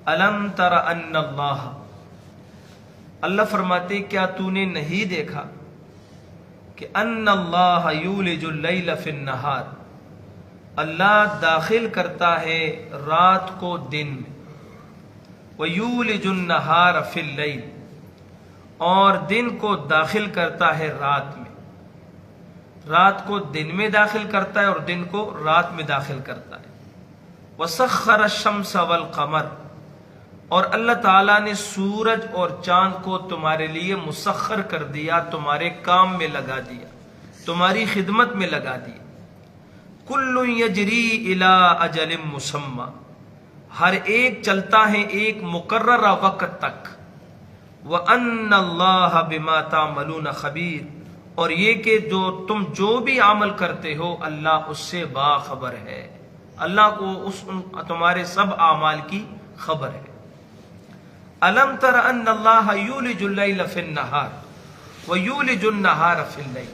الم تر ان اللہ، اللہ فرماتے کیا تو نے نہیں دیکھا کہ ان اللہ یولج اللیل فی النہار، اللہ داخل کرتا ہے رات کو دن میں، وَيُولِجُ النَّهَارَ فِي اللَّيْلِ، اور دن کو داخل کرتا ہے رات میں، رات کو دن میں داخل کرتا ہے اور دن کو رات میں داخل کرتا ہے۔ وَسَخَّرَ الشَّمْسَ وَالْقَمَرَ، اور اللہ تعالیٰ نے سورج اور چاند کو تمہارے لیے مسخر کر دیا، تمہارے کام میں لگا دیا، تمہاری خدمت میں لگا دیا۔ کل یجری الی اجل مسمی، ہر ایک چلتا ہے ایک مقررہ وقت تک۔ وَأَنَّ اللَّهَ بِمَا تَعْمَلُونَ خَبِيرٌ، اور یہ کہ تم جو بھی عمل کرتے ہو اللہ اس سے باخبر ہے، اللہ کو تمہارے سب اعمال کی خبر ہے۔ الم تر ان اللہ یولج اللیل فی النہار ویولج النہار فی اللیل،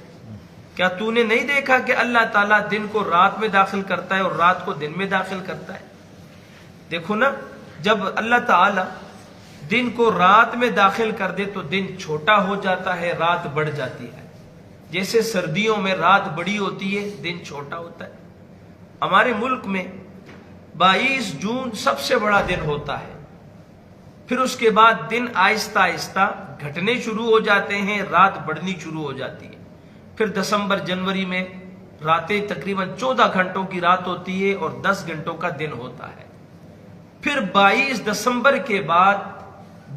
کیا تو نے نہیں دیکھا کہ اللہ تعالیٰ دن کو رات میں داخل کرتا ہے اور رات کو دن میں داخل کرتا ہے؟ دیکھو نا، جب اللہ تعالیٰ دن کو رات میں داخل کر دے تو دن چھوٹا ہو جاتا ہے، رات بڑھ جاتی ہے۔ جیسے سردیوں میں رات بڑی ہوتی ہے، دن چھوٹا ہوتا ہے۔ ہمارے ملک میں 22 جون سب سے بڑا دن ہوتا ہے، پھر اس کے بعد دن آہستہ آہستہ گھٹنے شروع ہو جاتے ہیں، رات بڑھنی شروع ہو جاتی ہے۔ پھر دسمبر جنوری میں راتیں تقریباً 14 گھنٹوں کی رات ہوتی ہے اور 10 گھنٹوں کا دن ہوتا ہے۔ پھر 22 دسمبر کے بعد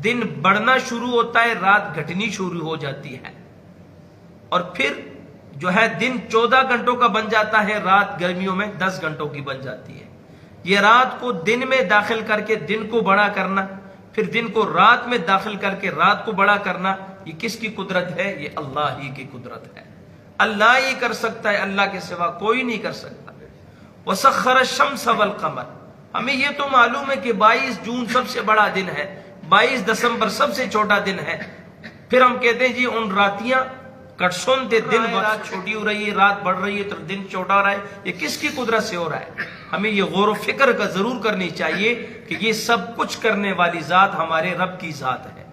دن بڑھنا شروع ہوتا ہے، رات گھٹنی شروع ہو جاتی ہے، اور پھر جو ہے دن 14 گھنٹوں کا بن جاتا ہے، رات گرمیوں میں 10 گھنٹوں کی بن جاتی ہے۔ یہ رات کو دن میں داخل کر کے دن کو بڑا کرنا، پھر دن کو رات میں داخل کر کے رات کو بڑا کرنا، یہ کس کی قدرت ہے؟ یہ اللہ ہی کی قدرت ہے۔ اللہ ہی کر سکتا ہے، اللہ کے سوا کوئی نہیں کر سکتا۔ وَسَخَّرَ الشَّمْسَ وَالْقَمَرَ، ہمیں یہ تو معلوم ہے کہ 22 جون سب سے بڑا دن ہے، 22 دسمبر سب سے چھوٹا دن ہے۔ پھر ہم کہتے ہیں جی ان راتیاں کٹ سنتے، دن رات چھوٹی ہو رہی ہے، رات بڑھ رہی ہے تو دن چھوٹا ہو رہا ہے، یہ کس کی قدرت سے ہو رہا ہے؟ ہمیں یہ غور و فکر کا ضرور کرنی چاہیے کہ یہ سب کچھ کرنے والی ذات ہمارے رب کی ذات ہے۔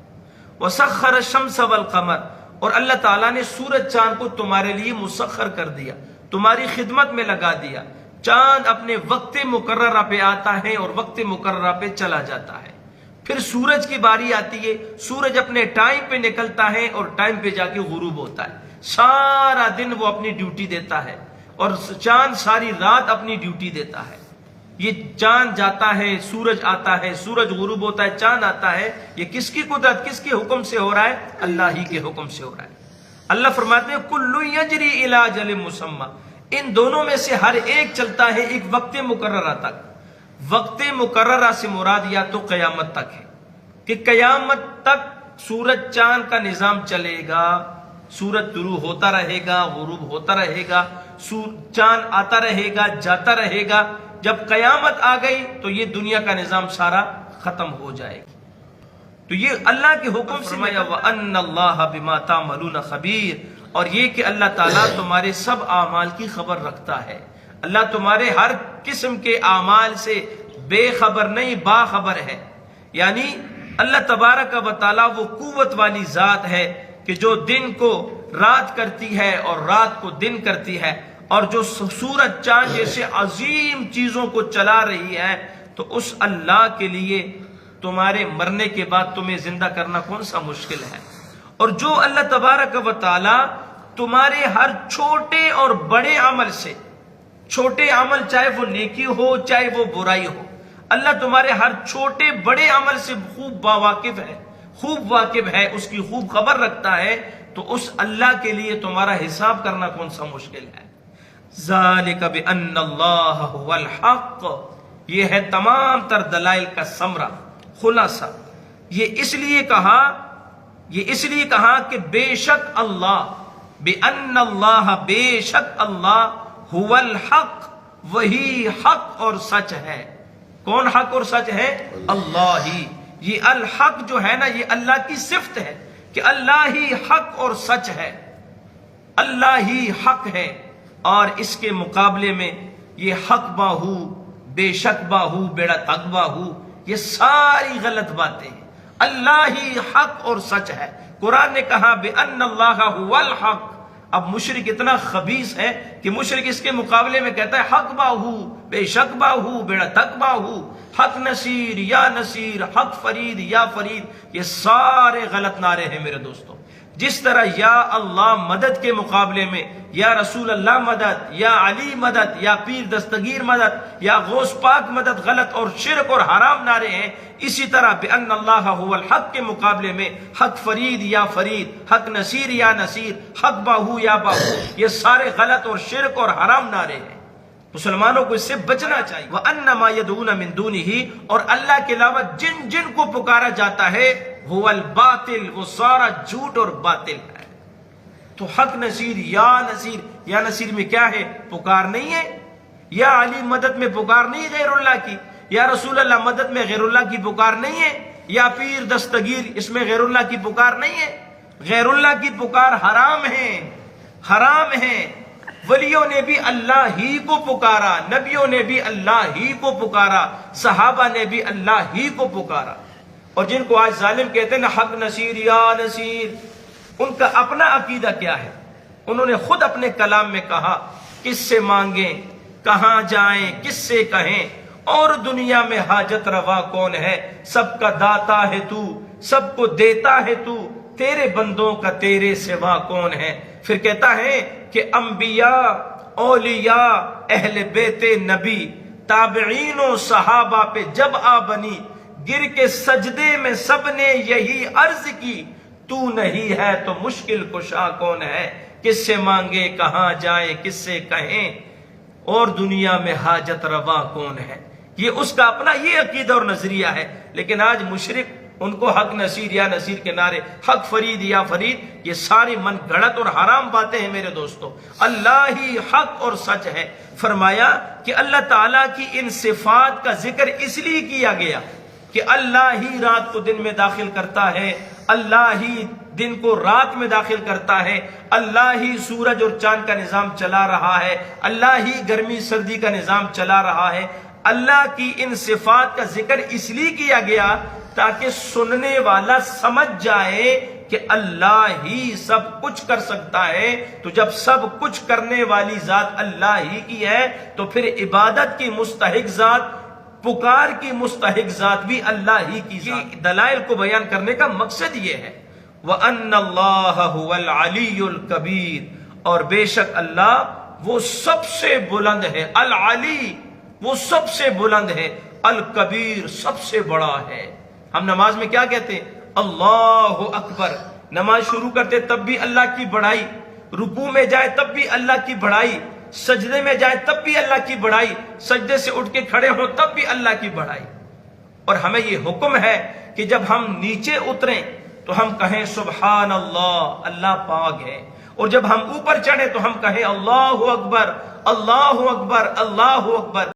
وَسَخَّرَ الشَّمْسَ وَالْقَمَرَ، اور اللہ تعالیٰ نے سورج چاند کو تمہارے لیے مسخر کر دیا، تمہاری خدمت میں لگا دیا۔ چاند اپنے وقت مقررہ پہ آتا ہے اور وقت مقررہ پہ چلا جاتا ہے۔ پھر سورج کی باری آتی ہے، سورج اپنے ٹائم پہ نکلتا ہے اور ٹائم پہ جا کے غروب ہوتا ہے۔ سارا دن وہ اپنی ڈیوٹی دیتا ہے اور چاند ساری رات اپنی ڈیوٹی دیتا ہے۔ یہ چاند جاتا ہے، سورج آتا ہے، سورج غروب ہوتا ہے، چاند آتا ہے، یہ کس کی قدرت، کس کے حکم سے ہو رہا ہے؟ اللہ ہی کے حکم سے ہو رہا ہے۔ اللہ فرماتے ہیں کل یجری الی اجل مسمی، ان دونوں میں سے ہر ایک چلتا ہے ایک وقت مقررہ تک۔ وقت مقررہ سے مراد یا تو قیامت تک ہے کہ قیامت تک سورج چاند کا نظام چلے گا، سورج طلوع ہوتا رہے گا، غروب ہوتا رہے گا، چاند آتا رہے گا، جاتا رہے گا۔ جب قیامت آ گئی تو یہ دنیا کا نظام سارا ختم ہو جائے گا۔ تو یہ اللہ کے حکم سے فرمایا وَأَنَّ اللَّهَ بِمَا تَعْمَلُونَ خَبِيرٌ، اور یہ کہ اللہ تعالیٰ تمہارے سب اعمال کی خبر رکھتا ہے۔ اللہ تمہارے ہر قسم کے اعمال سے بے خبر نہیں، باخبر ہے۔ یعنی اللہ تبارک و تعالیٰ وہ قوت والی ذات ہے کہ جو دن کو رات کرتی ہے اور رات کو دن کرتی ہے، اور جو سورج چاند جیسے عظیم چیزوں کو چلا رہی ہے، تو اس اللہ کے لیے تمہارے مرنے کے بعد تمہیں زندہ کرنا کون سا مشکل ہے؟ اور جو اللہ تبارک و تعالی تمہارے ہر چھوٹے اور بڑے عمل سے، چھوٹے عمل چاہے وہ نیکی ہو چاہے وہ برائی ہو، اللہ تمہارے ہر چھوٹے بڑے عمل سے خوب واقف ہے، خوب واقف ہے، اس کی خوب خبر رکھتا ہے۔ تو اس اللہ کے لیے تمہارا حساب کرنا کون سا مشکل ہے؟ ذالک بان اللہ هو الحق، یہ ہے تمام تر دلائل کا ثمرہ، خلاصہ۔ یہ اس لیے کہا کہ بے شک اللہ، بان اللہ، بے شک اللہ، هو الحق، وہی حق اور سچ ہے۔ کون حق اور سچ ہے؟ اللہ ہی۔ یہ الحق جو ہے نا، یہ اللہ کی صفت ہے کہ اللہ ہی حق اور سچ ہے، اللہ ہی حق ہے۔ اور اس کے مقابلے میں یہ حق باہو، بے شک باہو، بیڑا تک باہو، یہ ساری غلط باتیں ہیں۔ اللہ ہی حق اور سچ ہے۔ قرآن نے کہا بِأَنَّ اللَّهَ هُوَ الْحَقُّ۔ اب مشرک اتنا خبیث ہے کہ مشرک اس کے مقابلے میں کہتا ہے حق باہو، بے شک باہو، بیڑا تک باہو، حق نصیر یا نصیر، حق فرید یا فرید۔ یہ سارے غلط نعرے ہیں میرے دوستو۔ جس طرح یا اللہ مدد کے مقابلے میں یا رسول اللہ مدد، یا علی مدد، یا پیر دستگیر مدد، یا غوث پاک مدد غلط اور شرک اور حرام نعرے ہیں، اسی طرح بِأَنَّ اللَّهَ هُوَ الْحَقُّ کے مقابلے میں حق فرید یا فرید، حق نصیر یا نصیر، حق باہو یا باہو، یہ سارے غلط اور شرک اور حرام نعرے ہیں۔ مسلمانوں کو اس سے بچنا چاہیے۔ وَأَنَّ مَا يَدْعُونَ مِن دُونِهِ، اور اللہ کے علاوہ جن جن کو پکارا جاتا ہے هُوَ الْبَاطِلُ، وہ سارا جھوٹ اور باطل ہے۔ تو حق نصیر یا نصیر میں کیا ہے؟ پکار نہیں ہے۔ یا علی مدد میں پکار نہیں غیر اللہ کی، یا رسول اللہ مدد میں غیر اللہ کی پکار نہیں ہے، یا پیر دستگیر اس میں غیر اللہ کی پکار نہیں ہے۔ غیر اللہ کی پکار حرام ہے، حرام ہے۔ ولیوں نے بھی اللہ ہی کو پکارا، نبیوں نے بھی اللہ ہی کو پکارا، صحابہ نے بھی اللہ ہی کو پکارا۔ اور جن کو آج ظالم کہتے ہیں نا حق نصیر یا نصیر، ان کا اپنا عقیدہ کیا ہے؟ انہوں نے خود اپنے کلام میں کہا کس سے مانگیں، کہاں جائیں، کس سے کہیں، اور دنیا میں حاجت روا کون ہے؟ سب کا داتا ہے تو، سب کو دیتا ہے تو، تیرے بندوں کا تیرے سوا کون ہے؟ پھر کہتا ہے کہ انبیاء، اولیاء، اہل بیت نبی، تابعین و صحابہ پہ جب آ بنی، گر کے سجدے میں سب نے یہی عرض کی، تو نہیں ہے تو مشکل کشا کون ہے؟ کس سے مانگے، کہاں جائیں، کس سے کہیں، اور دنیا میں حاجت روا کون ہے؟ یہ اس کا اپنا یہ عقیدہ اور نظریہ ہے۔ لیکن آج مشرک ان کو حق نصیر یا نصیر کے نعرے، حق فرید یا فرید، یہ ساری من گھڑت اور حرام باتیں ہیں میرے دوستو۔ اللہ ہی حق اور سچ ہے۔ فرمایا کہ اللہ تعالیٰ کی ان صفات کا ذکر اس لیے کیا گیا کہ اللہ ہی رات کو دن میں داخل کرتا ہے، اللہ ہی دن کو رات میں داخل کرتا ہے، اللہ ہی سورج اور چاند کا نظام چلا رہا ہے، اللہ ہی گرمی سردی کا نظام چلا رہا ہے۔ اللہ کی ان صفات کا ذکر اس لیے کیا گیا تاکہ سننے والا سمجھ جائے کہ اللہ ہی سب کچھ کر سکتا ہے۔ تو جب سب کچھ کرنے والی ذات اللہ ہی کی ہے تو پھر عبادت کی مستحق ذات، پکار کی مستحق ذات بھی اللہ ہی کی ذات۔ دلائل کو بیان کرنے کا مقصد یہ ہے وَأَنَّ اللَّهَ هُوَ الْعَلِيُّ الْكَبِيرُ، اور بے شک اللہ وہ سب سے بلند ہے، العلی وہ سب سے بلند ہے، الکبیر سب سے بڑا ہے۔ ہم نماز میں کیا کہتے ہیں؟ اللہ اکبر۔ نماز شروع کرتے تب بھی اللہ کی بڑائی، رکوع میں جائے تب بھی اللہ کی بڑائی، سجدے میں جائے تب بھی اللہ کی بڑائی، سجدے سے اٹھ کے کھڑے ہوں تب بھی اللہ کی بڑائی۔ اور ہمیں یہ حکم ہے کہ جب ہم نیچے اتریں تو ہم کہیں سبحان اللہ، اللہ پاک ہے، اور جب ہم اوپر چڑھیں تو ہم کہیں اللہ اکبر، اللہ اکبر، اللہ اکبر۔